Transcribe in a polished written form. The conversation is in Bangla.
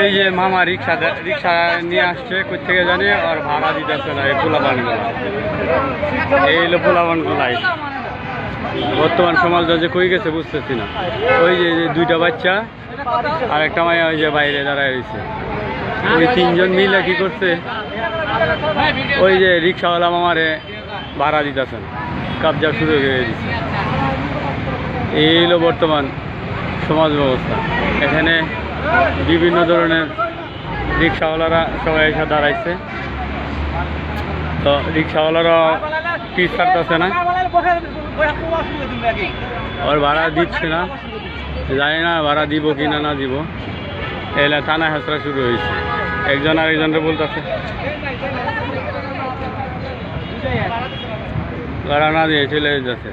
এই যে মামা রিক্সা নিয়ে আসছে কই থেকে জানি আর ভাড়া দিতেছে না এই পোলাপানগুলো। এই হলো পোলাপানগুলাই বর্তমান সমাজ যে কই গেছে বুঝতেছি না। ওই যে দুইটা বাচ্চা আর একটা মায়া ওই যে বাইরে দাঁড়ায় রয়েছে। ওই তিনজন মিলে কি করছে, ওই যে রিক্সাওয়ালা মামারে ভাড়া দিতেছেন, কবজা শুরু হয়ে দিচ্ছে। এই হলো বর্তমান সমাজ ব্যবস্থা। এখানে বিভিন্ন ধরনের রিক্সাওয়ালারা সবাই এসে দাঁড়াইছে, তো রিক্সাওয়ালারা পিস ছাড়তেছে না, আর ভাড়া দিচ্ছে না। জানি না ভাড়া দিব কি না দিব। এলা থানা হাসরা শুরু হয়েছে, একজন আরেকজনকে বলতেছে ভাড়া না দিয়ে চলে যাচ্ছে।